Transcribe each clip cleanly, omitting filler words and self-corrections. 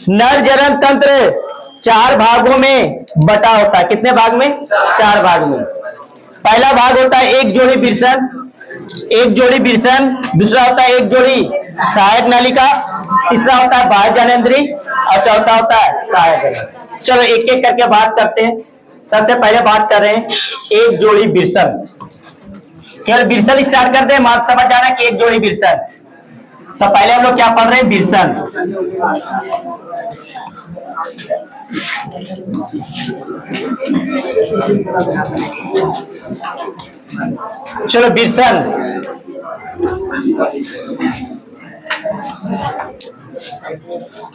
नर जनन तंत्र 4 भागों में बटा होता है। कितने भाग में? 4 भाग में। पहला भाग होता है एक जोड़ी विरसन, दूसरा होता है एक जोड़ी सहायक नालिका, तीसरा होता है बाह्य जननेंद्रिय और चौथा होता है सहायक। चलो एक एक करके बात करते हैं। सबसे पहले बात कर रहे हैं एक जोड़ी विरसन। केवल विरसन स्टार्ट करते हैं, मार्ग समझ जाना कि एक जोड़ी विरसन। तो पहले हम लोग क्या पढ़ रहे हैं? विरसन। चलो विरसन।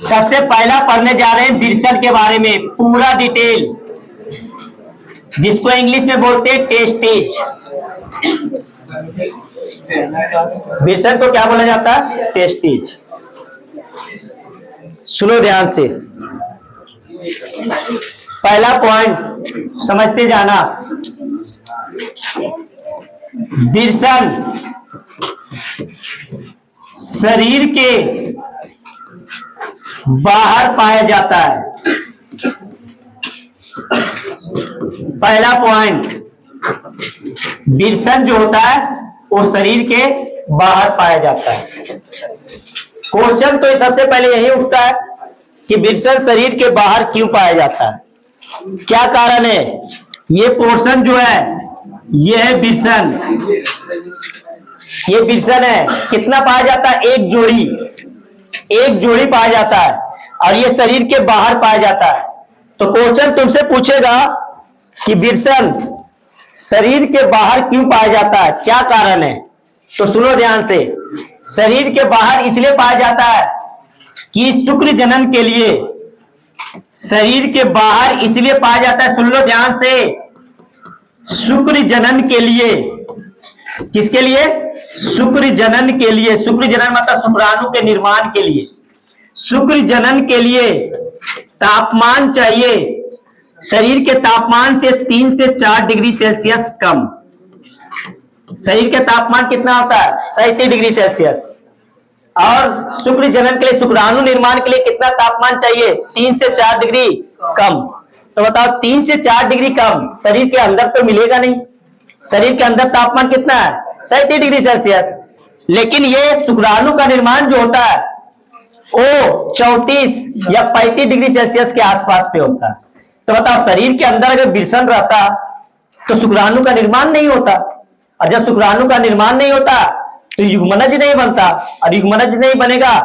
सबसे पहला पढ़ने जा रहे हैं विरसन के बारे में पूरा डिटेल, जिसको इंग्लिश में बोलते हैं टेस्टेज। विरसन को क्या बोला जाता है? टेस्टेज। सुनो ध्यान से, पहला पॉइंट समझते जाना। विरसन शरीर के बाहर पाया जाता है। पहला पॉइंट, विरसन जो होता है वो शरीर के बाहर पाया जाता है। क्वेश्चन तो सबसे पहले यही उठता है कि विरसन शरीर के बाहर क्यों पाया जाता है, क्या कारण है? ये पोर्शन जो है ये है विरसन, ये विरसन है। कितना पाया जाता है? एक जोड़ी पाया जाता है और ये शरीर के बाहर पाया जाता है। तो क्वेश्चन तुमसे पूछेगा कि विरसन शरीर के बाहर क्यों पाया जाता है, क्या कारण है? तो सुनो ध्यान से, शरीर के बाहर इसलिए पाया जाता है कि शुक्र जनन के लिए, शरीर के बाहर इसलिए पाया जाता है, सुन लो ध्यान से, शुक्र जनन के लिए। किसके लिए? शुक्र जनन के लिए। शुक्र जनन मतलब शुक्राणु के निर्माण के लिए। शुक्र जनन के लिए तापमान चाहिए शरीर के तापमान से 3 से 4 डिग्री सेल्सियस कम। शरीर के तापमान कितना होता है? 37 डिग्री सेल्सियस। और शुक्र जनन के लिए, शुक्राणु निर्माण के लिए कितना तापमान चाहिए? 3 से 4 डिग्री कम। तो बताओ 3 से 4 डिग्री कम शरीर के अंदर तो मिलेगा नहीं। शरीर के अंदर तापमान कितना है? 37 डिग्री सेल्सियस। लेकिन ये शुक्राणु का निर्माण जो होता है वो 34 या 35 डिग्री सेल्सियस के आसपास पे होता है। तो बताओ शरीर के अंदर अगर विरसन रहता तो शुक्राणु का निर्माण नहीं होता, और जब शुक्राणु का निर्माण नहीं होता तो युग्मनज नहीं बनता, और युग्मनज नहीं बनेगा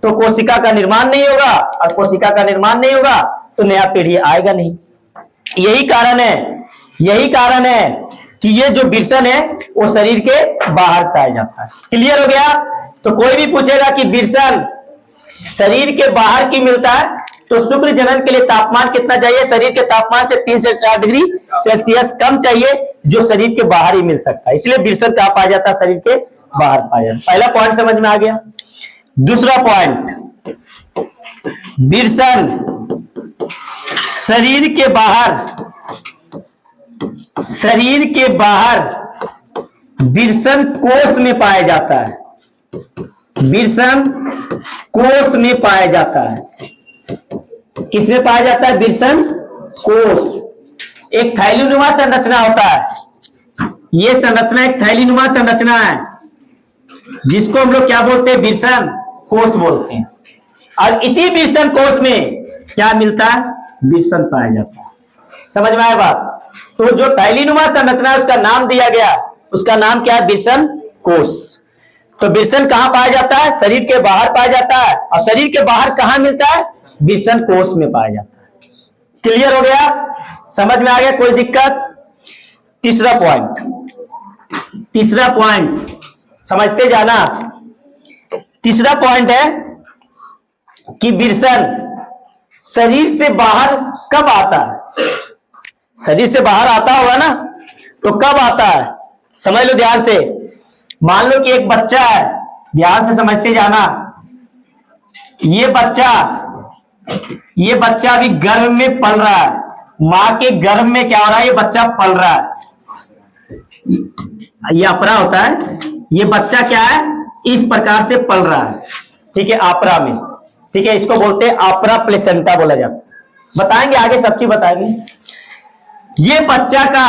तो कोशिका का निर्माण नहीं होगा, और कोशिका का निर्माण नहीं होगा तो नया पीढ़ी आएगा नहीं। यही कारण है कि ये जो विरसन है वो शरीर के बाहर पाया जाता है। क्लियर हो गया? तो कोई भी पूछेगा कि विरसन शरीर के बाहर क्यों मिलता है, तो शुक्र जनन के लिए तापमान कितना चाहिए? शरीर के तापमान से 3 से 4 डिग्री सेल्सियस कम चाहिए, जो शरीर के बाहर ही मिल सकता है। इसलिए विरसन कहाँ पाया जाता है? शरीर के बाहर पाया जाता है। पहला पॉइंट समझ में आ गया। दूसरा पॉइंट, विरसन शरीर के बाहर विरसन कोष में पाया जाता है। विरसन कोष में पाया जाता है। किसमें पाया जाता है? विरसन कोष। एक थैलीनुमा संरचना होता है। यह संरचना एक थैलीनुमा संरचना है, जिसको हम लोग क्या बोलते हैं? विरसन कोष बोलते हैं। और इसी विरसन कोष में क्या मिलता है? विरसन पाया जाता है। समझ में आया बात? तो जो थैलीनुमा संरचना है उसका नाम दिया गया, उसका नाम क्या है? विरसन कोष। तो विरसन कहां पाया जाता है? शरीर के बाहर पाया जाता है। और शरीर के बाहर कहां मिलता है? विरसन कोष में पाया जाता है। क्लियर हो गया? समझ में आ गया? कोई दिक्कत? तीसरा पॉइंट समझते जाना। तीसरा पॉइंट है कि विरसन शरीर से बाहर कब आता है? शरीर से बाहर आता होगा ना, तो कब आता है? समझ लो ध्यान से। मान लो कि एक बच्चा है, ध्यान से समझते जाना। ये बच्चा अभी गर्भ में पल रहा है। मां के गर्भ में क्या हो रहा है? ये बच्चा पल रहा है। ये अपरा होता है। ये बच्चा क्या है? इस प्रकार से पल रहा है। ठीक है, आपरा में। ठीक है, इसको बोलते हैं अपरा प्लेसेंटा बोला जाता है। बताएंगे आगे, सब चीज बताएंगे। ये बच्चा का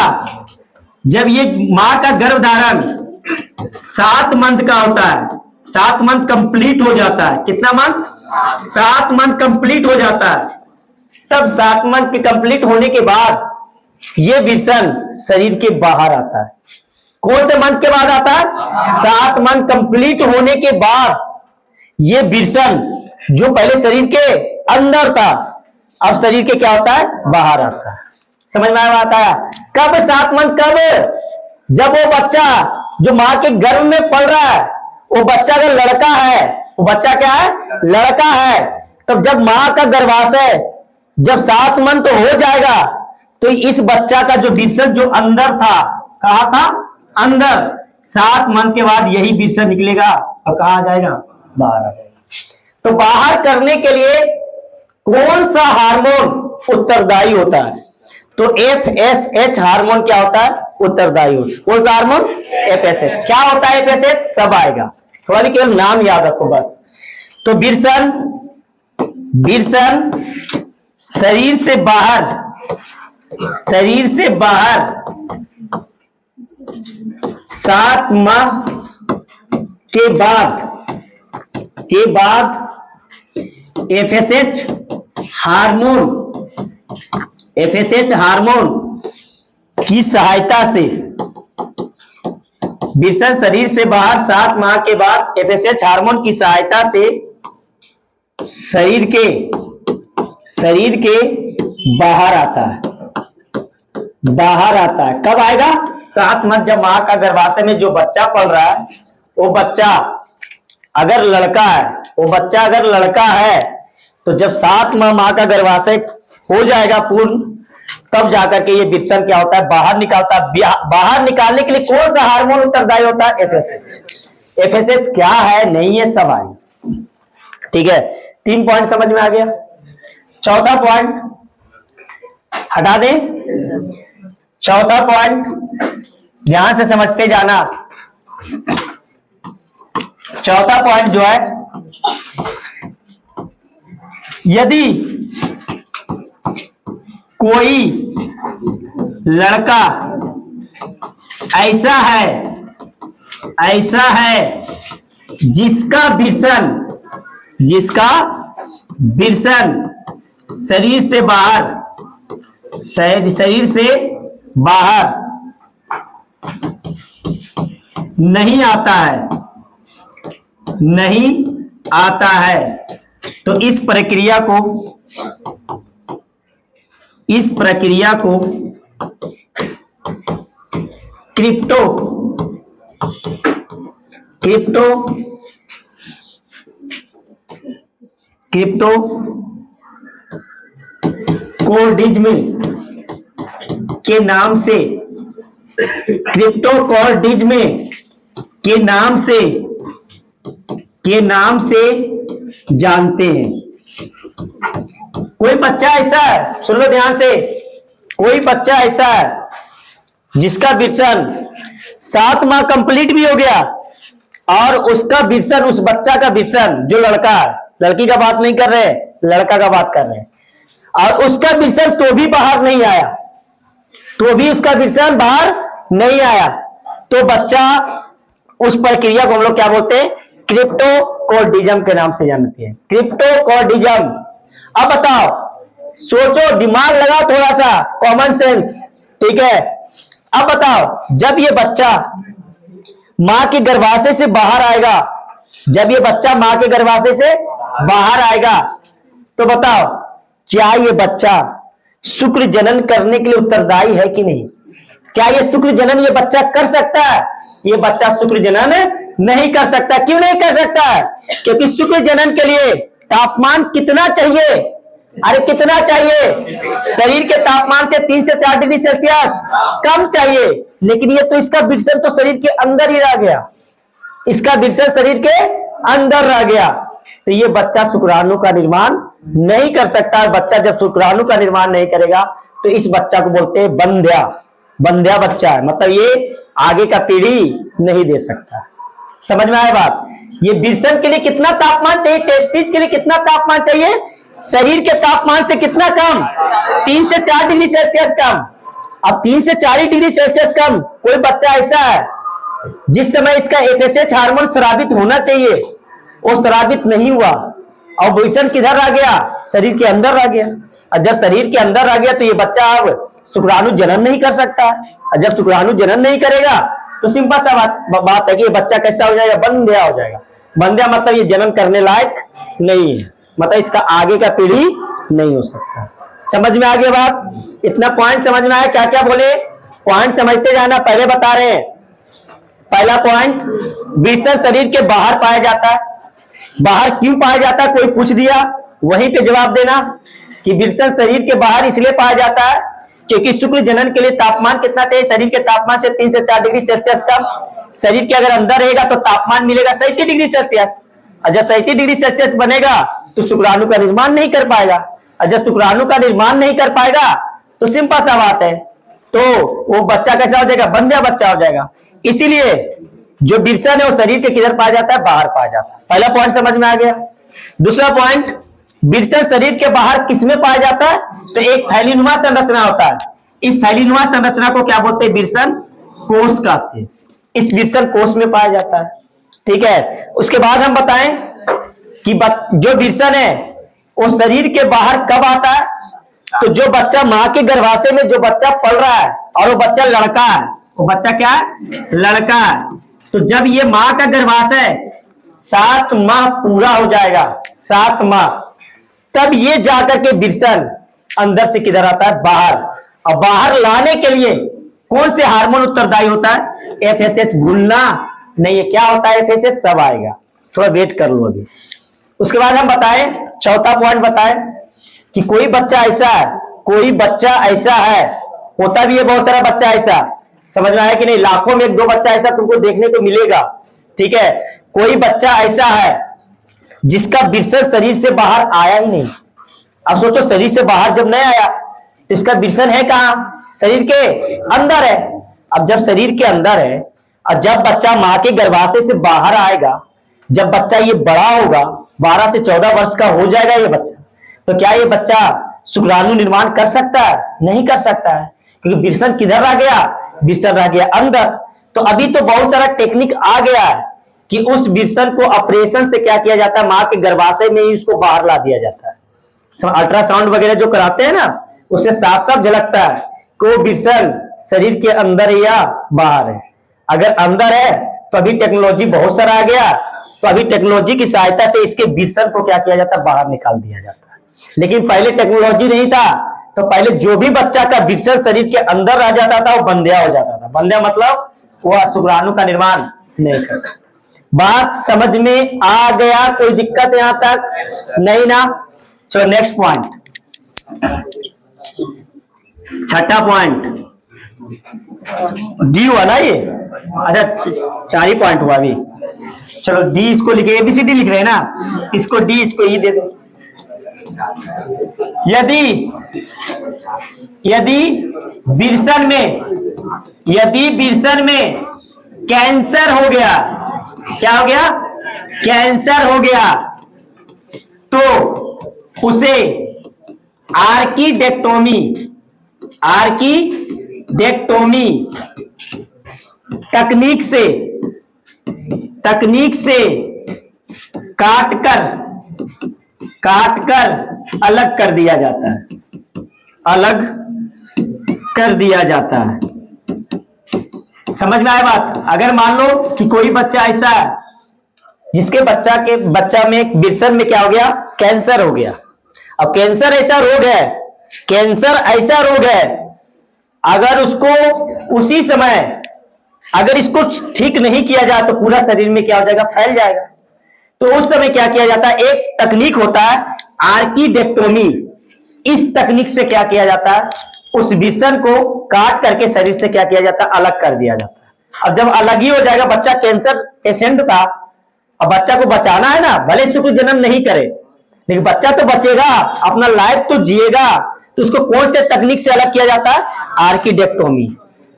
जब ये मां का गर्भधारण 7 मंथ का होता है, 7 मंथ कंप्लीट हो जाता है, कितना मंथ? 7 मंथ कंप्लीट हो जाता है। तब 7 मंथ के कंप्लीट होने के बाद ये विषण शरीर के बाहर आता है। कौन से मंथ के बाद आता है? 7 मंथ कंप्लीट होने के बाद ये विषण जो पहले शरीर के अंदर था, अब शरीर के क्या होता है? बाहर आता है। समझ में आता है? कब 7 मंथ? कब? जब वो बच्चा जो मां के गर्भ में पल रहा है, वो बच्चा अगर लड़का है, वो बच्चा क्या है? लड़का है। तो जब मां का गर्भाशय जब 7 मंथ हो जाएगा, तो इस बच्चा का जो विषण जो अंदर था, कहा था? अंदर। 7 मंथ के बाद यही विषण निकलेगा और कहा जाएगा? बाहर आ जाएगा। तो बाहर करने के लिए कौन सा हार्मोन उत्तरदायी होता है? तो FSH हार्मोन क्या होता है? उत्तरदायी होता है। कौन सा हार्मोन? FSH। क्या होता है FSH? सब आएगा, थोड़ा भी केवल नाम याद रखो बस। तो विषण शरीर से बाहर 7 माह के बाद FSH हार्मोन की सहायता से, विषण शरीर से बाहर 7 माह के बाद FSH हार्मोन की सहायता से शरीर के बाहर आता है। कब आएगा? 7 मंथ। जब मां का गर्भाशय में जो बच्चा पल रहा है, वो बच्चा अगर लड़का है, तो जब 7 माह का गर्भाशय हो जाएगा पूर्ण, तब जाकर के ये विषण क्या होता है? बाहर निकालता है। बाहर निकालने के लिए कौन सा हार्मोन उत्तरदायी होता है? FSH क्या है, नहीं है, सब आए। ठीक है, 3 पॉइंट समझ में आ गया। चौथा पॉइंट हटा दें। चौथा पॉइंट ध्यान से समझते जाना। चौथा पॉइंट जो है, यदि कोई लड़का ऐसा है जिसका विषण शरीर से बाहर नहीं आता है, तो इस प्रक्रिया को क्रिप्टोकोर्टिज्म के नाम से जानते हैं। कोई बच्चा ऐसा है, सुन लो ध्यान से, कोई बच्चा ऐसा है जिसका विषण 7 माह कंप्लीट भी हो गया, और उसका विषण, उस बच्चा का विषण, जो लड़का है, लड़की का बात नहीं कर रहे, लड़का का बात कर रहे हैं, और उसका विषण तो भी बाहर नहीं आया, तो भी उसका विषण बाहर नहीं आया, तो बच्चा, उस प्रक्रिया को हम लोग क्या बोलते हैं? क्रिप्टोकोर्टिज्म के नाम से जानते हैं। क्रिप्टोकोर्टिज्म। अब बताओ, सोचो, दिमाग लगाओ थोड़ा सा, कॉमन सेंस। ठीक है, अब बताओ, जब ये बच्चा मां के गर्भाशय से बाहर आएगा, तो बताओ, क्या ये बच्चा शुक्र जनन करने के लिए उत्तरदायी है कि नहीं? क्या ये शुक्र जनन ये बच्चा कर सकता है? ये बच्चा शुक्र जनन नहीं कर सकता। क्यों नहीं कर सकता है? क्योंकि शुक्र जनन के लिए तापमान कितना चाहिए? अरे कितना चाहिए? शरीर के तापमान से 3 से 4 डिग्री सेल्सियस कम चाहिए। लेकिन ये तो, इसका विषण तो शरीर के अंदर ही रह गया, तो ये बच्चा शुक्राणु का निर्माण नहीं कर सकता। बच्चा जब शुक्राणु का निर्माण नहीं करेगा, तो इस बच्चा को बोलते हैं बंध्या बच्चा है, मतलब ये आगे का पीढ़ी नहीं दे सकता। समझ में आया बात? ये बिरसन के लिए कितना तापमान चाहिए, टेस्टिस के लिए कितना तापमान चाहिए, शरीर के तापमान से कितना कम, 3 से 4 डिग्री सेल्सियस कम। अब 3 से 4 डिग्री सेल्सियस कम, कोई बच्चा ऐसा है जिस समय इसका एफएसएच हार्मोन स्रावित होना चाहिए वो स्रावित नहीं हुआ, और बिरसन किधर आ गया, शरीर के अंदर आ गया। और जब शरीर के अंदर आ गया तो ये बच्चा अब शुक्राणु जनन नहीं कर सकता। और जब शुक्राणु जनन नहीं करेगा तो सिंपल सा बात है कि ये बच्चा कैसा हो जाएगा, बंध्या हो जाएगा। बंध्या मतलब ये जनन करने लायक नहीं है, मतलब इसका आगे का पीढ़ी नहीं हो सकता। समझ में आ गया बात, इतना पॉइंट समझ में आया। क्या क्या बोले, पॉइंट समझते जाना। पहले बता रहे हैं, पहला पॉइंट, बिरसन शरीर के बाहर पाया जाता है। बाहर क्यों पाया जाता है, कोई पूछ दिया वहीं पे जवाब देना कि बिरसन शरीर के बाहर इसलिए पाया जाता है क्योंकि शुक्र जनन के लिए तापमान कितना चाहिए, शरीर के तापमान से 3 से 4 डिग्री सेल्सियस कम। शरीर के अगर अंदर रहेगा तो तापमान मिलेगा 37 डिग्री सेल्सियस, और जब 37 डिग्री सेल्सियस बनेगा तो शुक्राणु का निर्माण नहीं कर पाएगा, और जब शुक्राणु का निर्माण नहीं कर पाएगा तो सिंपल सा बात है, तो वो बच्चा कैसा हो जाएगा, बंध्या बच्चा हो जाएगा। इसीलिए जो बिरसन है वो शरीर के किधर पाया जाता है, बाहर पाया जाता है। पहला पॉइंट समझ में आ गया। दूसरा पॉइंट, बिरसन शरीर के बाहर किसमें पाया जाता है, तो एक थैलीनुमा संरचना होता है। इस थैलीनुमा संरचना को क्या बोलते हैं, बिरसन कोष कहते हैं। इस बिरसन कोष में पाया जाता है, ठीक है। उसके बाद हम बताएं कि जो बिरसन है वो शरीर के बाहर कब आता है, तो जो बच्चा मां के गर्भाशय में जो बच्चा पल रहा है और वो बच्चा लड़का है, वो बच्चा क्या है, लड़का है, तो जब ये मां का गर्भाशय 7 माह पूरा हो जाएगा, 7 माह, तब ये जाकर के बिरसन अंदर से किधर आता है, बाहर। और बाहर लाने के लिए कौन से हार्मोन उत्तरदायी होता है, एफएसएच। भूलना नहीं है क्या होता है, एफएसएच सब आएगा, थोड़ा वेट कर लो अभी। उसके बाद हम बताएं, चौथा पॉइंट बताएं कि कोई बच्चा ऐसा है, कोई बच्चा ऐसा है, होता भी है बहुत सारा बच्चा ऐसा, समझ में आया कि नहीं, लाखों में 1-2 बच्चा ऐसा तुमको देखने को मिलेगा, ठीक है। कोई बच्चा ऐसा है जिसका बिरसन शरीर से बाहर आया ही नहीं। अब सोचो, शरीर से बाहर जब नहीं आया तो इसका बिरसन है कहां, शरीर के अंदर है। अब जब शरीर के अंदर है और जब बच्चा मां के गर्भाशय से बाहर आएगा, जब बच्चा ये बड़ा होगा, 12 से 14 वर्ष का हो जाएगा ये बच्चा, तो क्या ये बच्चा शुक्राणु निर्माण कर सकता है, नहीं कर सकता है, क्योंकि बिरसन किधर आ गया, बिरसन आ गया अंदर। तो अभी तो बहुत सारा टेक्निक आ गया है कि उस बिरसन को ऑपरेशन से क्या किया जाता है, मां के गर्भाशय में ही उसको बाहर ला दिया जाता है। अल्ट्रासाउंड वगैरह जो कराते हैं ना, उससे साफ साफ झलकता है कि वो बिरसन शरीर के अंदर या बाहर है। अगर अंदर है तो अभी टेक्नोलॉजी बहुत सारा आ गया, तो अभी टेक्नोलॉजी की सहायता से इसके बिरसन को क्या किया जाता है, बाहर निकाल दिया जाता है। लेकिन पहले टेक्नोलॉजी नहीं था, तो पहले जो भी बच्चा का बिरसन शरीर के अंदर आ जाता था वो बंध्या हो जाता था। बंध्या मतलब वह शुक्राणु का निर्माण नहीं कर सकता। बात समझ में आ गया, कोई दिक्कत यहां तक नहीं ना। चलो नेक्स्ट पॉइंट, छठा पॉइंट, डी हुआ ना ये, अच्छा 4 ही पॉइंट हुआ अभी। चलो डी इसको लिखे, एबीसीडी लिख रहे हैं ना, इसको डी, इसको ई दे दो। यदि बिरसन में कैंसर हो गया, क्या हो गया, कैंसर हो गया, तो उसे आर्कीडेक्टोमी तकनीक से काटकर अलग कर दिया जाता है, समझ में आया बात। अगर मान लो कि कोई बच्चा ऐसा है जिसके बच्चा में बिरसन में क्या हो गया, कैंसर हो गया। अब कैंसर ऐसा रोग है, अगर उसको उसी समय अगर इसको ठीक नहीं किया जाए तो पूरा शरीर में क्या हो जाएगा, फैल जाएगा। तो उस समय क्या किया जाता है, एक तकनीक होता है आर्कीडेक्टोमी। इस तकनीक से क्या किया जाता है, उस बिरसन को काट करके शरीर से क्या किया जाता है, अलग कर दिया जाता है। अब जब अलग ही हो जाएगा, बच्चा कैंसर पेशेंट था, अब बच्चा को बचाना है ना, भले शुक्र जन्म नहीं करे लेकिन बच्चा तो बचेगा, अपना लाइफ तो जिएगा, तो उसको कौन से तकनीक से अलग किया जाता है, आर्कीडेक्टोमी।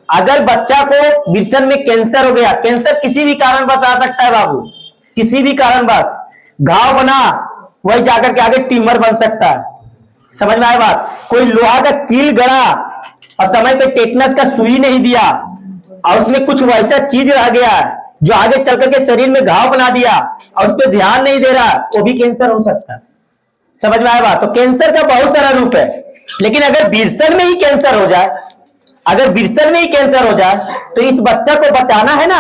अगर बच्चा को बिरसन में कैंसर हो गया, कैंसर किसी भी कारणवश आ सकता है बाबू, किसी भी कारणवश घाव बना, वही जाकर के आगे ट्यूमर बन सकता है। समझ में आया बात? कोई लोहा का कील गड़ा और समय पे टेटनस का सुई नहीं दिया और उसमें कुछ वैसा चीज रह गया जो आगे चल करके शरीर में घाव बना दिया और उस पर ध्यान नहीं दे रहा, वो भी कैंसर हो सकता है। समझ में आया बात? तो कैंसर का बहुत सारा रूप है, लेकिन अगर विरसन में ही कैंसर हो जाए, अगर विरसन में ही कैंसर हो जाए तो इस बच्चा को बचाना है ना,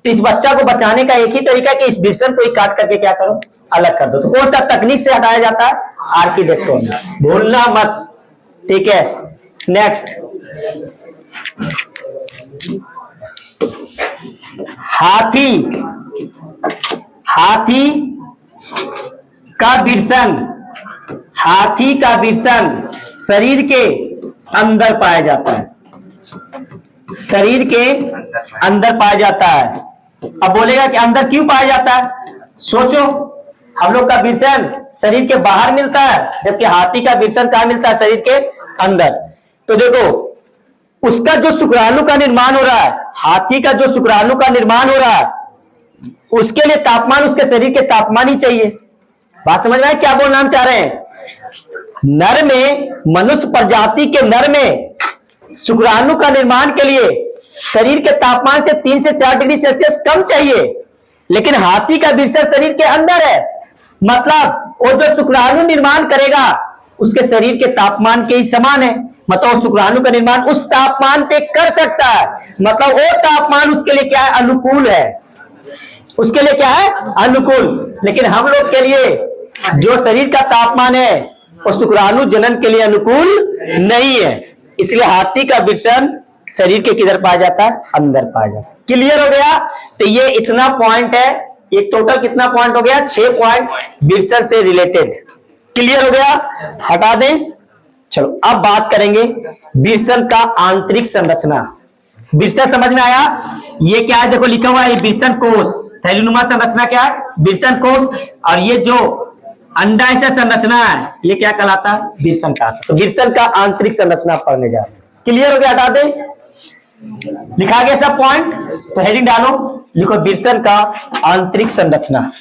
तो इस बच्चा को बचाने का एक ही तरीका है कि इस विरसन को ही काट करके क्या करो, अलग कर दो। तो कौन सा तकनीक से हटाया जाता है? आर्किडेक्टोमी, भूलना मत। ठीक है, नेक्स्ट, हाथी, हाथी का विरसन, हाथी का विरसन शरीर के अंदर पाया जाता है, शरीर के अंदर पाया जाता है। अब बोलेगा कि अंदर क्यों पाया जाता है? सोचो, हम लोग का विरसन शरीर के बाहर मिलता है, जबकि हाथी का विरसन कहां मिलता है? शरीर के अंदर। तो देखो, उसका जो शुक्राणु का निर्माण हो रहा है, हाथी का जो शुक्राणु का निर्माण हो रहा है, उसके लिए तापमान उसके शरीर के तापमान ही चाहिए। बात समझ में आए क्या बोलना हम चाह रहे हैं? नर में, मनुष्य प्रजाति के नर में शुक्राणु का निर्माण के लिए शरीर के तापमान से 3 से 4 डिग्री सेल्सियस कम चाहिए, लेकिन हाथी का विरसन शरीर के अंदर है, मतलब वो जो शुक्राणु निर्माण करेगा उसके शरीर के तापमान के ही समान है, मतलब शुक्राणु का निर्माण उस तापमान पे कर सकता है, मतलब वो तापमान उसके लिए क्या है? अनुकूल है, उसके लिए क्या है? अनुकूल। लेकिन हम लोग के लिए जो शरीर का तापमान है वो शुक्राणु जनन के लिए अनुकूल नहीं है, इसलिए हाथी का विरसन शरीर के किधर पाया जाता है? अंदर पाया जाता है। क्लियर हो गया? तो ये इतना पॉइंट है, ये टोटल कितना पॉइंट हो गया? 6 पॉइंट विरसन से रिलेटेड। क्लियर हो गया? हटा दें। चलो अब बात करेंगे विरसन का आंतरिक संरचना। विरसन समझ में आया? ये क्या है? देखो लिखा हुआ है विरसन कोष, थैलीनुमा संरचना क्या है? विरसन कोष। और ये जो अंडा ऐसा संरचना है, ये क्या कहलाता है? विरसन का। तो विरसन का आंतरिक संरचना पढ़ने जा रहे हैं। क्लियर हो गया? हटा दे। लिखा गया सब पॉइंट, तो हेडिंग डालो, लिखो विरसन का आंतरिक संरचना।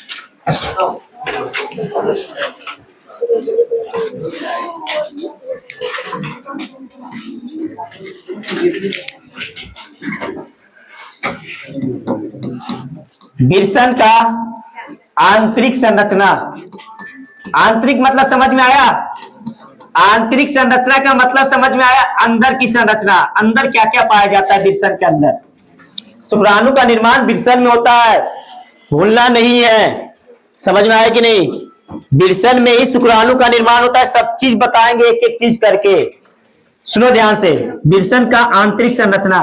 विरसन का आंतरिक संरचना। आंतरिक मतलब समझ में आया? आंतरिक संरचना का मतलब समझ में आया? अंदर की संरचना, अंदर क्या क्या पाया जाता है विरसन के अंदर। शुक्राणु का निर्माण विरसन में होता है, भूलना नहीं है। समझ में आया कि नहीं? विरसन में ही शुक्राणु का निर्माण होता है। सब चीज बताएंगे एक एक चीज करके, सुनो ध्यान से। विरसन का आंतरिक संरचना,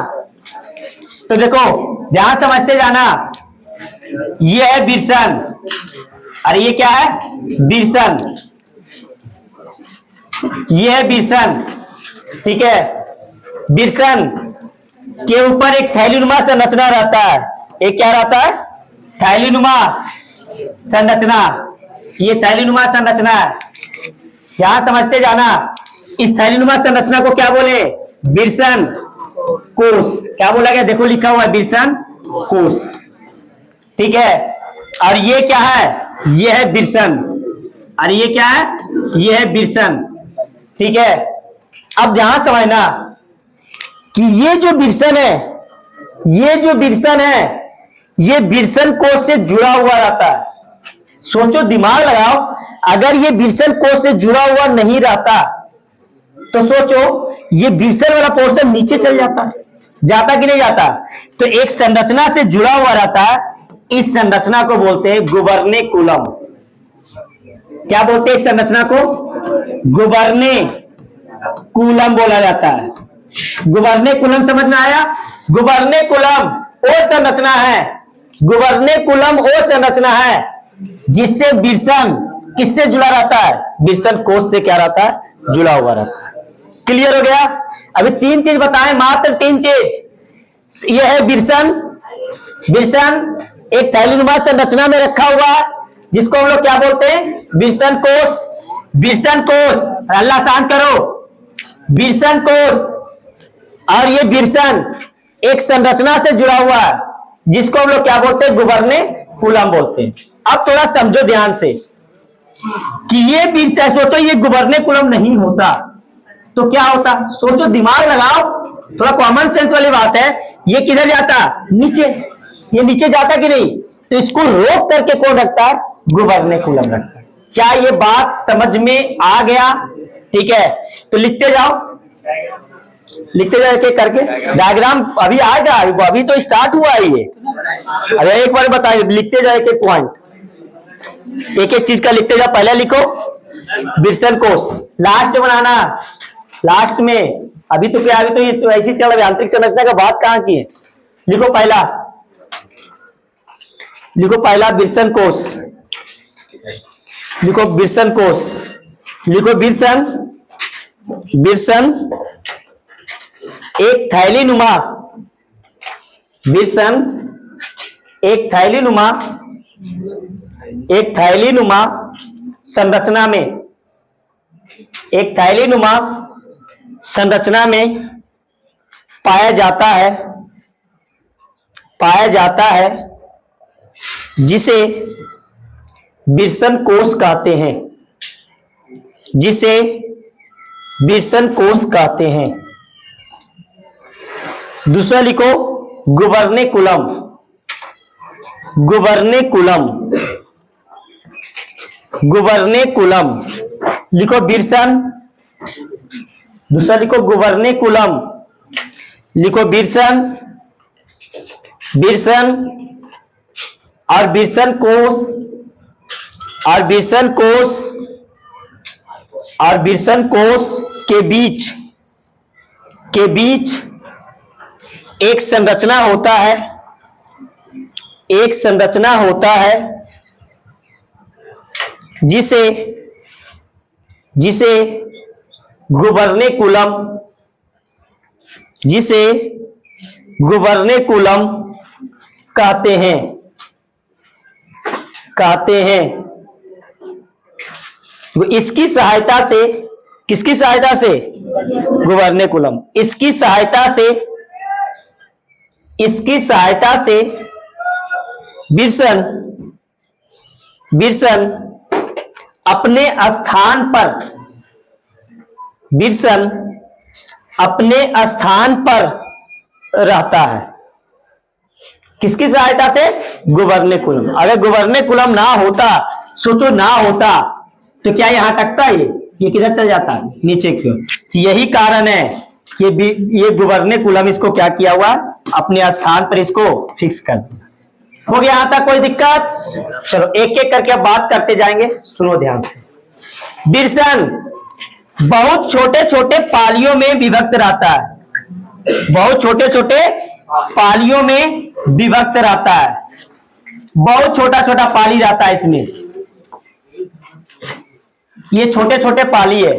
तो देखो ध्यान समझते जाना। ये है विरसन, अरे ये क्या है? विरसन। ये है विरसन, ठीक है। विरसन के ऊपर एक थैलीनुमा संरचना रहता है। एक क्या रहता है? थैलीनुमा संरचना। ये थैलीनुमा संरचना है, यहां समझते जाना। इस थैलीनुमा संरचना को क्या बोले? विरसन कोष। क्या बोला गया? देखो लिखा हुआ है विरसन कोष, ठीक है। और ये क्या है? ये है विरसन। और ये क्या है? ये है विरसन, ठीक है। अब जहां समझना कि ये जो विरसन है, ये जो विरसन है, ये विरसन कोष से जुड़ा हुआ रहता है। सोचो, दिमाग लगाओ, अगर ये विरसन कोष से जुड़ा हुआ नहीं रहता तो सोचो ये विरसन वाला पोर्शन नीचे चल जाता कि नहीं जाता? तो एक संरचना से जुड़ा हुआ रहता है, इस संरचना को बोलते हैं गुबर्नेकुलम। क्या बोलते हैं इस संरचना को? गुबर्नेकुलम बोला जाता है। गुबर्नेकुलम समझ में आया? गुबर्नेकुलम वो संरचना है, गुबर्नेकुलम वो संरचना है जिससे विरसन किससे जुड़ा रहता है? विरसन कोष से क्या रहता है? जुड़ा हुआ रहता है। क्लियर हो गया? अभी 3 चीज बताएं, मात्र 3 चीज। यह है विरसन। विरसन एक थैलीनुमा संरचना में रखा हुआ है जिसको हम लोग क्या बोलते हैं? विरसन कोष। विरसन कोष, अल्लाह शांत करो, विरसन कोष। और ये विरसन एक संरचना से जुड़ा हुआ है जिसको हम लोग क्या बोलते हैं? गुबर्नेकुलम बोलते हैं। अब थोड़ा समझो ध्यान से कि ये बिरसन, सोचो ये गुबर्नेकुलम नहीं होता तो क्या होता, सोचो, दिमाग लगाओ, थोड़ा कॉमन सेंस वाली बात है। ये किधर जाता, नीचे, ये नीचे जाता कि नहीं, तो इसको रोक करके कौन रखता है, गुबर्नेकुलम रखता है। क्या ये बात समझ में आ गया? ठीक है, तो लिखते जाओ, लिखते जाओ एक एक करके। डायग्राम अभी आएगा, अभी तो स्टार्ट हुआ है ये। अरे एक बार बताइए, लिखते जाओ एक एक पॉइंट, एक एक चीज का लिखते जाओ। पहले लिखो बिरसन कोष, लास्ट में बनाना, लास्ट में। अभी तो क्या, अभी तो ऐसी चल रही, आंतरिक संरचना का बात कहां की है। लिखो पहला, लिखो पहला बिरसन कोष, लिखो बिरसन कोष, लिखो बिरसन, बिरसन एक थैली नुमा, बिरसन एक थैली नुमा, एक थैली नुमा संरचना में, एक थैली नुमा संरचना में पाया जाता है, पाया जाता है, जिसे बिरसन कोष कहते हैं, जिसे बिरसन कोष कहते हैं। दूसरा लिखो गुबर्नेकुलम, गुबर्नेकुलम, गुबर्नेकुलम, लिखो बिरसन, दूसरा लिखो गुबर्नेकुलम, लिखो बिरसन, बिरसन और बिरसन कोष, और बिरसन कोष, और बिरसन कोष के बीच, के बीच एक संरचना होता है, एक संरचना होता है, जिसे, जिसे गुबर्नेकुलम, जिसे गुबर्नेकुलम कहते हैं, कहते हैं। इसकी सहायता से, किसकी सहायता से, गुबर्नेकुलम, इसकी सहायता से, इसकी सहायता से बिरसन, बिरसन अपने स्थान पर, बिरसन अपने स्थान पर रहता है। किसकी सहायता से, गुबर्नेकुलम। अगर गुबर्नेकुलम ना होता, सोचो ना होता, तो क्या यहां टकता ये किधर चल जाता, नीचे की ओर। तो यही कारण है कि ये गुबर्नेकुलम इसको क्या किया हुआ, अपने स्थान पर इसको फिक्स कर दिया। हो गया यहां तक, कोई दिक्कत? चलो एक एक करके अब बात करते जाएंगे, सुनो ध्यान से। बिरसन बहुत छोटे छोटे पालियों में विभक्त रहता है, बहुत छोटे छोटे पालियों में विभक्त रहता है, बहुत छोटा छोटा पाली रहता है इसमें, ये छोटे छोटे पाली है।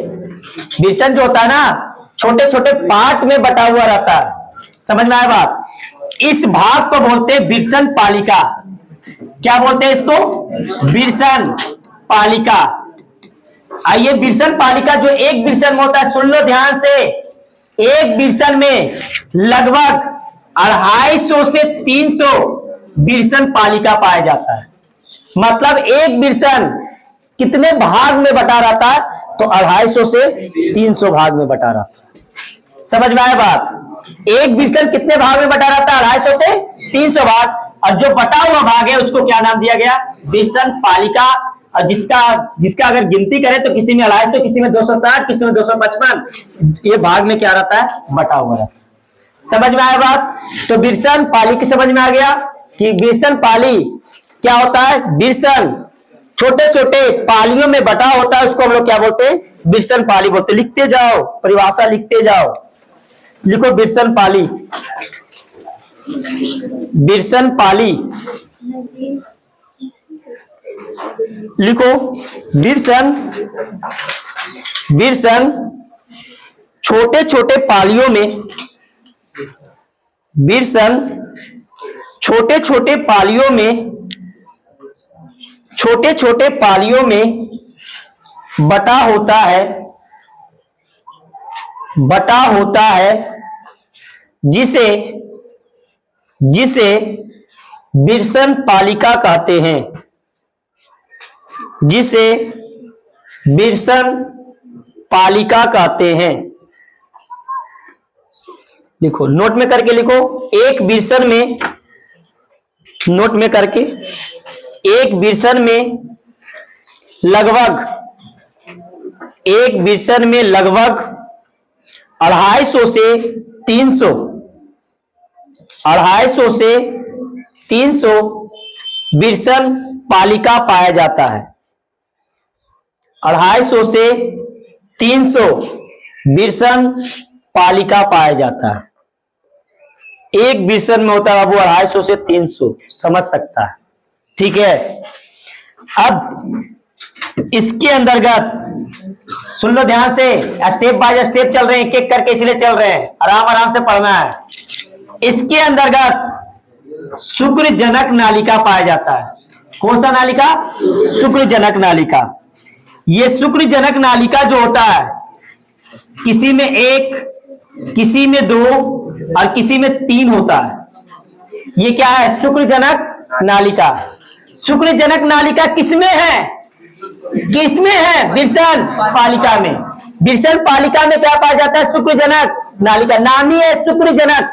बिरसन जो होता है ना, छोटे छोटे पार्ट में बटा हुआ रहता है, समझ में आया बात? इस भाग को बोलते हैं बिरसन पालिका। क्या बोलते हैं इसको, बिरसन पालिका। आइए, बिरसन पालिका जो एक बिरसन में होता है, सुन लो ध्यान से, एक बिरसन में लगभग 250 से 300 बिरसन पालिका पाया जाता है। मतलब एक बिरसन कितने भाग में बटा रहता है, तो 250 से 300 भाग में बटा रहता है। समझ में आया बात? एक बिरसन कितने भाग में बटा रहता है, 250 से 300 भाग, और जो बटा हुआ भाग है उसको क्या नाम दिया गया, बिरसन पालिका। और जिसका अगर गिनती करें तो किसी में 250, किसी में 260, किसी में 255, ये भाग में क्या रहता है, बटा हुआ रहता है। समझ में आया बात? तो बिरसन पाली की समझ में आ गया कि बिरसन पाली क्या होता है, बिरसन छोटे छोटे पालियों में बटा होता है, उसको हम लोग क्या बोलते हैं, बिरसन पाली बोलते हैं। लिखते जाओ, परिभाषा लिखते जाओ, लिखो बिरसन पाली, बिरसन पाली, लिखो बिरसन, बिरसन छोटे छोटे पालियों में, बिरसन छोटे छोटे पालियों में, छोटे छोटे पालियों में बटा होता है, बटा होता है, जिसे, जिसे बिरसन पालिका कहते हैं, जिसे विरसन पालिका कहते हैं। लिखो, नोट में करके लिखो। एक विरसन में, नोट में करके, एक विरसन में लगभग 250 से 300 विरसन पालिका पाया जाता है। 250 से 300 विरसन पालिका पाया जाता है। एक विरसन में होता है बाबू 250 से 300, समझ सकता है। ठीक है, अब इसके अंतर्गत सुन लो ध्यान से, स्टेप बाय स्टेप चल रहे हैं, एक एक करके इसलिए चल रहे हैं, आराम आराम से पढ़ना है। इसके अंतर्गत शुक्रजनक नालिका पाया जाता है। कौन सा नालिका? शुक्रजनक नालिका। ये शुक्रजनक नालिका जो होता है, किसी में 1, किसी में 2 और किसी में 3 होता है। ये क्या है? शुक्रजनक नालिका। शुक्रजनक नालिका किसमें है? किसमें है? विरसन पालिका में। विरसन पालिका में क्या पाया जाता है? शुक्रजनक नालिका। नाम ही है शुक्रजनक,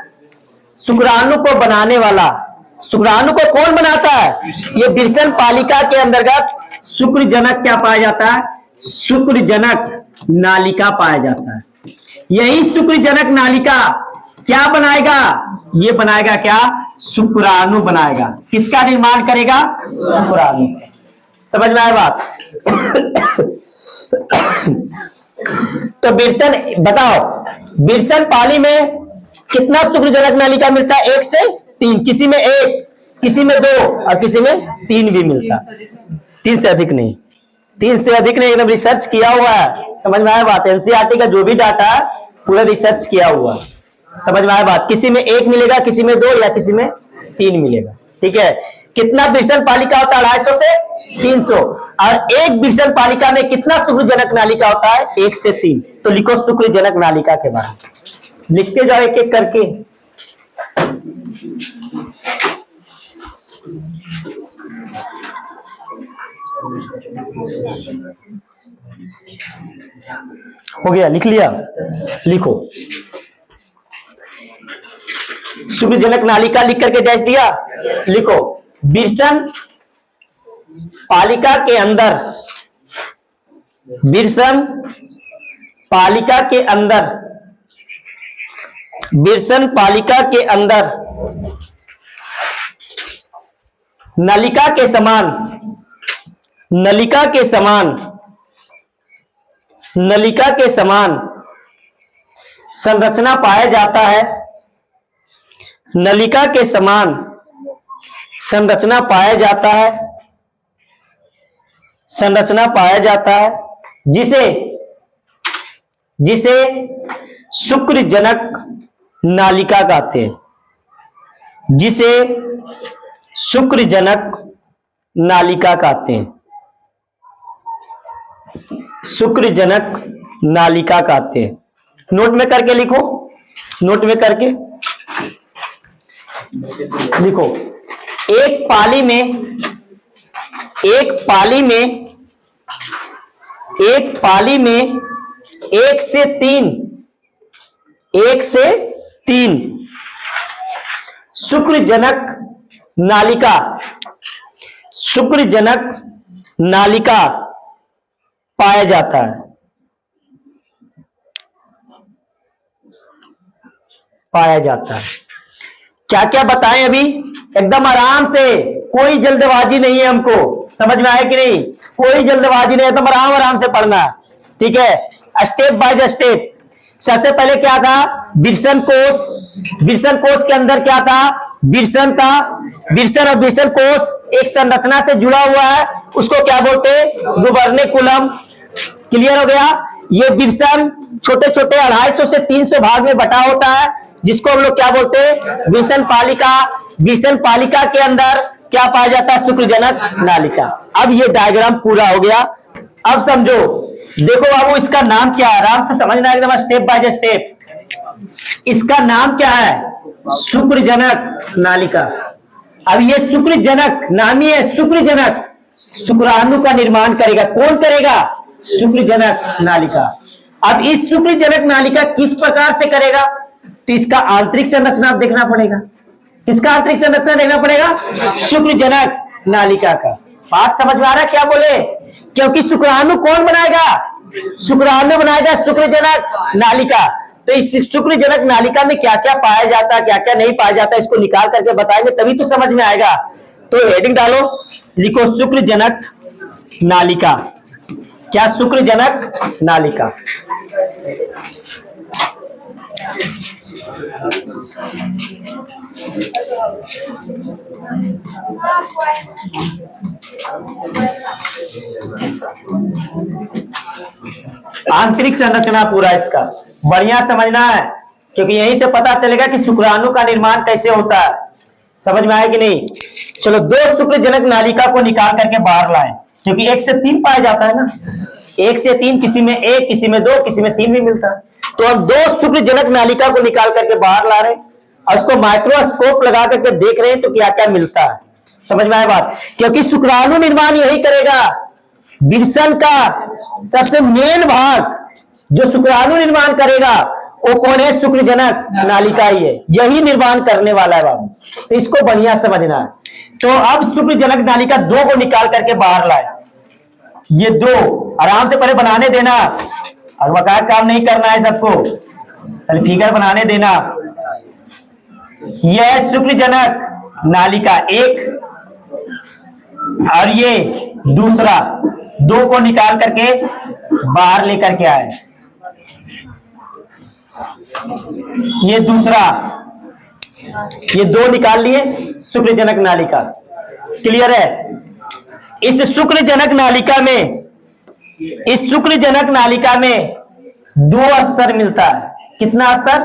शुक्राणु को बनाने वाला। शुक्राणु को कौन बनाता है? ये विरसन पालिका के अंतर्गत शुक्रजनक क्या पाया जाता है? शुक्रजनक नालिका पाया जाता है। यही शुक्रजनक नालिका क्या बनाएगा? ये बनाएगा क्या? शुक्राणु बनाएगा। किसका निर्माण करेगा? शुक्राणु। समझ में आया बात? तो विरसन, बताओ, विरसन पाली में कितना शुक्रजनक नालिका मिलता है? 1 से 3, किसी में 1, किसी में 2 और किसी में 3 भी मिलता है। 3 से अधिक नहीं, 3 से अधिक नहीं, एकदम रिसर्च किया हुआ है। समझ में आया बात? एनसीईआरटी का जो भी डाटा है पूरा रिसर्च किया हुआ है। समझ में आया बात? किसी में 1 मिलेगा, किसी में 2 या किसी में 3 मिलेगा। ठीक है, कितना विरसन पालिका होता है? 250 से 300। और एक विरसन पालिका में कितना शुक्रजनक नालिका होता है? 1 से 3। तो लिखो शुक्रजनक नालिका के बारे में, लिखते जाओ एक एक करके। हो गया? लिख लिया? लिखो, शुक्रजनक नालिका लिख करके डैश दिया। लिखो, विरसन पालिका के अंदर, विरसन पालिका के अंदर, विरसन पालिका के अंदर नलिका के समान, नलिका के समान, नलिका के समान संरचना पाया जाता है। नलिका के समान संरचना पाया जाता है, संरचना पाया जाता है, जिसे जिसे शुक्रजनक नालिका कहते हैं। जिसे शुक्रजनक नालिका कहते हैं। शुक्रजनक नालिका कहते हैं। नोट में करके लिखो, नोट में करके लिखो। एक पाली में, एक पाली में, एक पाली में 1 से 3, 1 से 3 शुक्रजनक नालिका, शुक्रजनक नालिका पाया जाता है, पाया जाता है। क्या क्या बताएं अभी? एकदम आराम से, कोई जल्दबाजी नहीं है हमको। समझ में आया कि नहीं? कोई जल्दबाजी नहीं है, एकदम आराम आराम से पढ़ना। ठीक है, स्टेप बाय स्टेप। सबसे पहले क्या था? विरसन कोष। विरसन कोष के अंदर क्या था? विरसन था। विरसन और विरसन कोष एक संरचना से जुड़ा हुआ है, उसको क्या बोलते हैं? गुबर्नेकुलम। क्लियर हो गया? ये विरसन छोटे छोटे 250 से 300 भाग में बटा होता है, जिसको हम लोग क्या बोलते हैं? विरसन पालिका। विरसन पालिका के अंदर क्या पाया जाता है? शुक्रजनक नालिका। अब ये डायग्राम पूरा हो गया। अब समझो, देखो बाबू, इसका नाम क्या है? आराम से समझना, एकदम स्टेप बाय स्टेप। इसका नाम क्या है? शुक्रजनक नालिका। अब ये शुक्रजनक, नाम ही है शुक्रजनक। शुक्राणु का निर्माण करेगा। कौन करेगा? शुक्रजनक नालिका। अब इस शुक्रजनक नालिका किस प्रकार से करेगा? तो इसका आंतरिक संरचना देखना पड़ेगा। किसका आंतरिक संरचना देखना पड़ेगा? शुक्रजनक नालिका का। बात समझ में आ रहा है क्या बोले? क्योंकि शुक्राणु कौन बनाएगा? शुक्राणु बनाएगा शुक्रजनक नालिका। तो इस शुक्रजनक नालिका में क्या क्या पाया जाता है, क्या क्या नहीं पाया जाता, इसको निकाल करके बताएंगे, तभी तो समझ में आएगा। तो हेडिंग डालो, लिखो शुक्रजनक नालिका। क्या? शुक्रजनक नालिका। आंतरिक संरचना पूरा इसका बढ़िया समझना है, क्योंकि यहीं से पता चलेगा कि शुक्राणु का निर्माण कैसे होता है। समझ में आया कि नहीं? चलो, दो शुक्रजनक नालिका को निकाल करके बाहर लाएं, क्योंकि 1 से 3 पाया जाता है ना। 1 से 3, किसी में 1, किसी में 2, किसी में 3 भी मिलता है। तो हम दो शुक्रजनक नालिका को निकाल करके बाहर ला रहे हैं और उसको माइक्रोस्कोप लगा करके देख रहे हैं तो क्या क्या मिलता है। समझ में आया बात? क्योंकि शुक्राणु निर्माण यही करेगा। विरसन का सबसे मेन भाग जो शुक्राणु निर्माण करेगा वो कौन है? शुक्रजनक नालिका ही है, यही निर्माण करने वाला है बाबू। तो इसको बढ़िया समझना है। तो अब शुक्रजनक नालिका 2 को निकाल करके बाहर लाए। ये 2 आराम से पहले बनाने देना, और वकायत काम नहीं करना है सबको, पहले फिगर बनाने देना। यह शुक्रजनक नालिका 1 और ये दूसरा, 2 को निकाल करके बाहर लेकर के आए। ये दूसरा, ये 2 निकाल लिए शुक्रजनक नालिका। क्लियर है? इस शुक्रजनक नालिका में, इस शुक्रजनक नालिका में 2 स्तर मिलता है। कितना स्तर?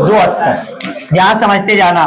2 स्तर। यहां समझते जाना।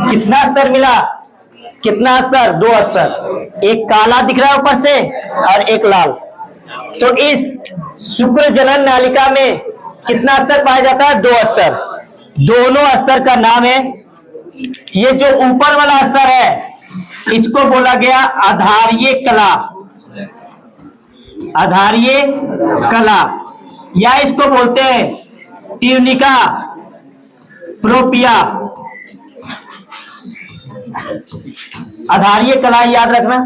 कितना स्तर मिला? कितना स्तर? 2 स्तर। एक काला दिख रहा है ऊपर से और एक लाल। तो इस शुक्रजनन नालिका में कितना स्तर पाया जाता है? 2 स्तर। दोनों स्तर का नाम है, ये जो ऊपर वाला स्तर है इसको बोला गया आधारीय कला। आधारीय कला, या इसको बोलते हैं ट्यूनिका प्रोपिया। आधारीय कला याद रखना,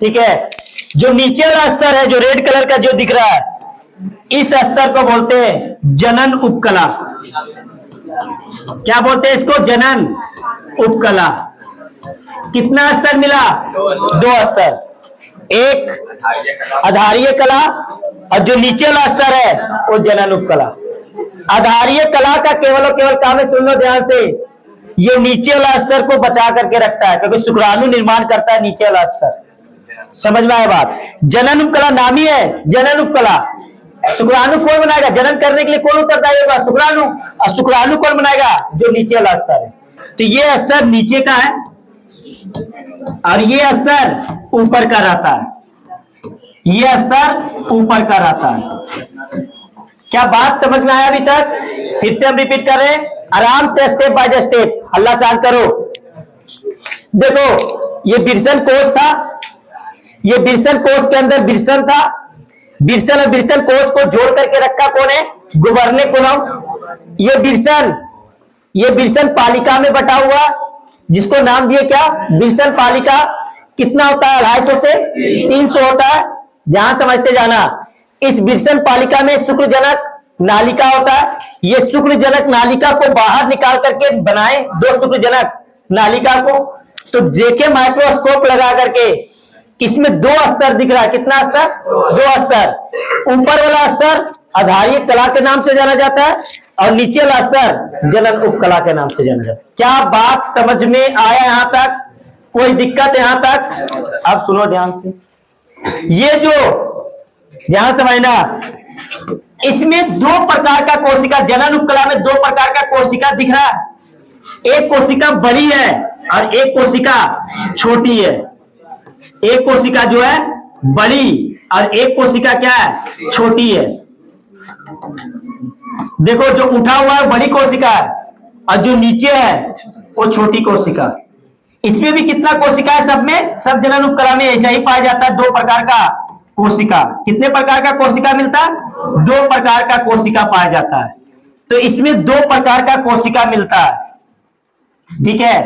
ठीक है। जो नीचे वाला स्तर है, जो रेड कलर का जो दिख रहा है, इस स्तर को बोलते हैं जनन उपकला। क्या बोलते हैं इसको? जनन उपकला। कितना स्तर मिला? 2 स्तर, एक आधारीय कला और जो नीचे वाला स्तर है वो जनन उपकला। आधारीय कला का केवल और केवल काम है, सुन लो ध्यान से, ये नीचे वाला स्तर को बचा करके रखता है, क्योंकि शुक्राणु निर्माण करता है नीचे वाला स्तर। समझ में आया बात? जनन उपकला नाम ही है, जनन उपकला। शुक्राणु कौन बनाएगा? जनन करने के लिए कौन उत्तरदायी होगा? शुक्राणु। और शुक्राणु कौन बनाएगा? जो नीचे वाला स्तर है। तो ये स्तर नीचे का है और ये स्तर ऊपर का रहता है, ये स्तर ऊपर का रहता है। क्या बात समझ में आया अभी तक? फिर से हम रिपीट कर रहे हैं, आराम से, स्टेप बाय स्टेप। हल्ला शांत करो। देखो, ये बिरसन कोष था, ये बिरसन कोष के अंदर बिरसन था, बिरसन और बिरसन कोष को जोड़ करके रखा कौन है? गुबर्नेकुलम। ये बिरसन पालिका में बटा हुआ, जिसको नाम दिए क्या? बिरसन पालिका। कितना होता है? 250 से 300 होता है। ध्यान समझते जाना। इस बिरसन पालिका में शुक्रजनक नालिका होता है। ये शुक्रजनक नालिका को बाहर निकाल करके बनाए 2 शुक्रजनक नालिका को, तो देखे माइक्रोस्कोप लगा करके इसमें 2 स्तर दिख रहा है। कितना स्तर? 2 स्तर। ऊपर वाला स्तर आधारीय कला के नाम से जाना जाता है और नीचे वाला स्तर जनन उपकला के नाम से जाना जाता है। क्या बात समझ में आया यहां तक? कोई दिक्कत यहां तक? अब सुनो ध्यान से, ये जो ध्यान समझना, इसमें 2 प्रकार का कोशिका, जनन उपकला में 2 प्रकार का कोशिका दिख रहा है। एक कोशिका बड़ी है और एक कोशिका छोटी है। एक कोशिका जो है बड़ी और एक कोशिका क्या है? छोटी है। देखो, जो उठा हुआ है बड़ी कोशिका है और जो नीचे है वो छोटी कोशिका। इसमें भी कितना कोशिका है? सब में, सब जनन उपकला में ऐसा ही पाया जाता है। 2 प्रकार का कोशिका। कितने प्रकार का कोशिका मिलता है? 2 प्रकार का कोशिका पाया जाता है। तो इसमें 2 प्रकार का कोशिका मिलता है, ठीक है।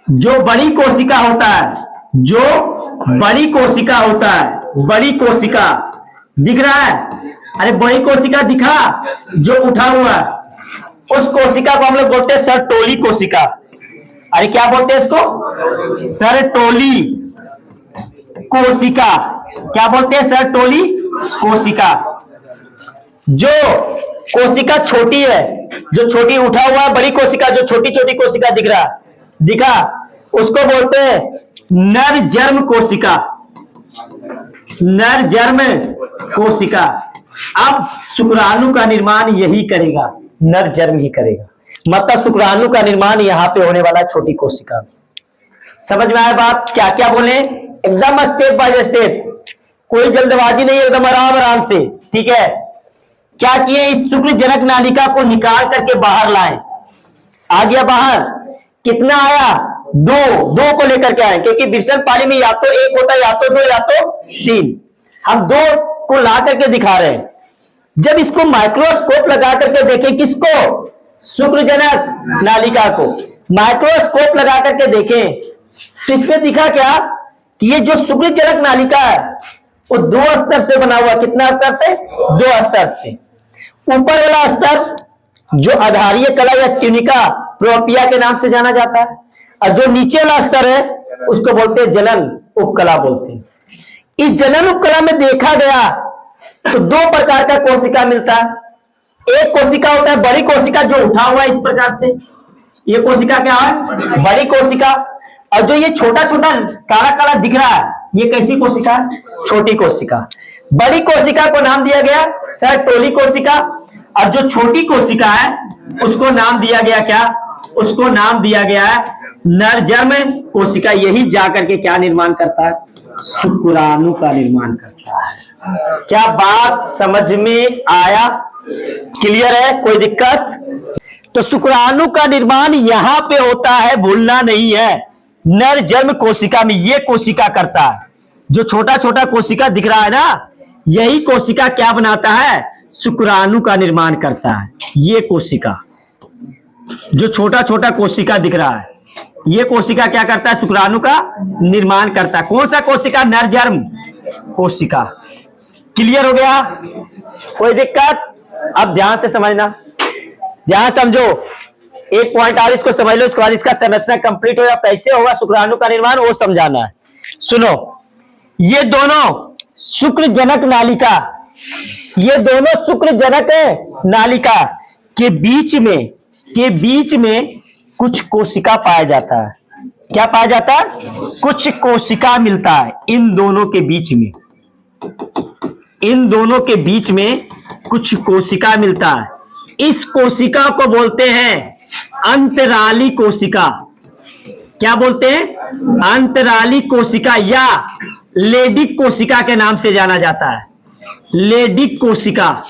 जो बड़ी कोशिका होता है, जो बड़ी कोशिका होता है, बड़ी कोशिका दिख रहा है? अरे बड़ी कोशिका दिखा, जो उठा हुआ है, उस कोशिका को हम लोग बोलते हैं सरटोली कोशिका। अरे क्या बोलते हैं इसको? सरटोली कोशिका। क्या बोलते हैं? सरटोली कोशिका। जो कोशिका छोटी है, जो छोटी उठा हुआ है, बड़ी कोशिका, जो छोटी छोटी कोशिका दिखा, उसको बोलते हैं नर जर्म कोशिका। नर जर्म कोशिका। अब शुक्राणु का निर्माण यही करेगा, नर जर्म ही करेगा। मतलब शुक्राणु का निर्माण यहां पे होने वाला छोटी कोशिका में। समझ में आया बात? क्या क्या बोले? एकदम स्टेप बाय स्टेप, कोई जल्दबाजी नहीं, एकदम आराम आराम से, ठीक है। क्या किए? इस शुक्रजनक नालिका को निकाल करके बाहर लाए। आ गया बाहर। कितना आया? 2 को लेकर के आए, क्योंकि बिरसन पाली में या तो 1 होता है, या तो 2, या तो 3। हम 2 को ला करके दिखा रहे हैं। जब इसको माइक्रोस्कोप लगा करके देखें, किसको? शुक्रजनक नालिका को माइक्रोस्कोप लगा करके देखें, तो इसमें दिखा क्या कि ये जो शुक्रजनक नालिका है वो 2 स्तर से बना हुआ। कितना स्तर से? 2 स्तर से। ऊपर वाला स्तर जो आधारीय कला या ट्यूनिका प्रोपिया के नाम से जाना जाता है, और जो नीचे वाला स्तर है उसको बोलते हैं जनन उपकला बोलते हैं। इस जनन उपकला में देखा गया तो 2 प्रकार का कोशिका मिलता है। एक कोशिका होता है बड़ी कोशिका, जो उठा हुआ है इस प्रकार से, ये कोशिका क्या है? बड़ी कोशिका। और जो ये छोटा छोटा काला काला दिख रहा है, ये कैसी कोशिका है? छोटी कोशिका। बड़ी कोशिका को नाम दिया गया सरटोली कोशिका, और जो छोटी कोशिका है उसको नाम दिया गया क्या? उसको नाम दिया गया है नरजर्म कोशिका। यही जाकर के क्या निर्माण करता है? शुक्राणु का निर्माण करता है। क्या बात समझ में आया? क्लियर है? कोई दिक्कत? तो शुक्राणु का निर्माण यहां पे होता है, भूलना नहीं है। नर जन्म कोशिका में ये कोशिका करता है। जो छोटा छोटा कोशिका दिख रहा है ना, यही कोशिका क्या बनाता है? शुक्राणु का निर्माण करता है। ये कोशिका, जो छोटा छोटा कोशिका दिख रहा है, ये कोशिका क्या करता है? शुक्राणु का निर्माण करता है। कौन सा कोशिका? नरजर्म कोशिका। क्लियर हो गया? कोई दिक्कत? अब ध्यान से समझना, ध्यान समझो। एक पॉइंट और इसको समझ लो, इसके बाद इसका संरचना कंप्लीट हो, कैसे होगा शुक्राणु का निर्माण वो समझाना है। सुनो, ये दोनों शुक्रजनक नालिका, ये दोनों शुक्रजनक नालिका के बीच में कुछ कोशिका पाया जाता है। क्या पाया जाता है? कुछ कोशिका मिलता है इन दोनों के बीच में, इन दोनों के बीच में कुछ कोशिका मिलता है। इस कोशिका को बोलते हैं अंतराली कोशिका। क्या बोलते हैं? अंतराली कोशिका या लेडिक कोशिका के नाम से जाना जाता है। लेडिक कोशिका,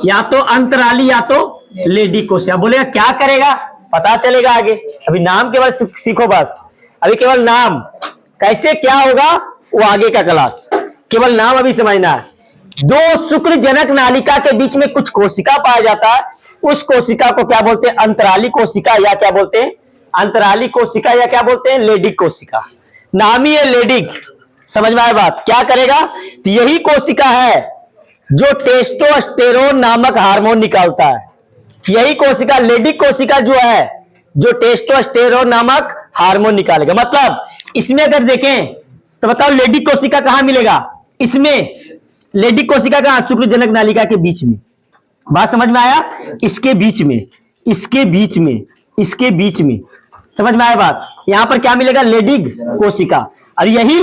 या तो अंतराली या तो लेडिक कोशिका। बोलेगा क्या करेगा? पता चलेगा आगे, अभी नाम केवल सीखो बस, अभी केवल नाम, कैसे क्या होगा वो आगे का क्लास, केवल नाम अभी समझना है। दो शुक्रजनक नालिका के बीच में कुछ कोशिका पाया जाता है, उस कोशिका को क्या बोलते हैं? अंतराली कोशिका, या क्या बोलते हैं? अंतराली कोशिका, या क्या बोलते हैं? लेडिक कोशिका। नाम ही है लेडिक। समझ में आया बात? क्या करेगा? तो यही कोशिका है जो टेस्टोस्टेरोन नामक हार्मोन निकालता है। यही कोशिका, लेडिक कोशिका जो है, जो टेस्टोस्टेरोन नामक हार्मोन निकालेगा। मतलब इसमें अगर देखें तो बताओ लेडिक कोशिका कहां मिलेगा? इसमें लेडिक कोशिका कहां? शुक्रजनक नालिका के बीच में। बात समझ में आया? इसके बीच में, इसके बीच में, इसके बीच में। समझ में आया बात? यहां पर क्या मिलेगा? लेडिक कोशिका। और यही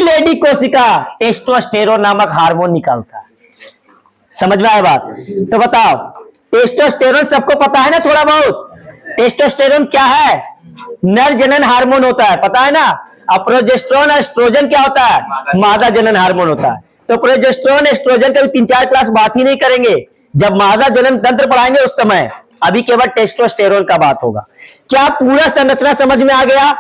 लेडिक कोशिका टेस्टोस्टेरोन नामक हार्मोन निकालता है। समझ में आया बात? तो बताओ, टेस्टोस्टेरोन सबको पता है ना थोड़ा बहुत? टेस्टोस्टेरोन क्या है? नर जनन हार्मोन होता है, पता है ना। और प्रोजेस्टेरोन एस्ट्रोजन क्या होता है? मादा जनन हार्मोन होता है। तो प्रोजेस्टेरोन एस्ट्रोजन का भी 3-4 क्लास बात ही नहीं करेंगे, जब मादा जनन तंत्र पढ़ाएंगे उस समय। अभी केवल टेस्टोस्टेरोन का बात होगा। क्या पूरा संरचना समझ में आ गया?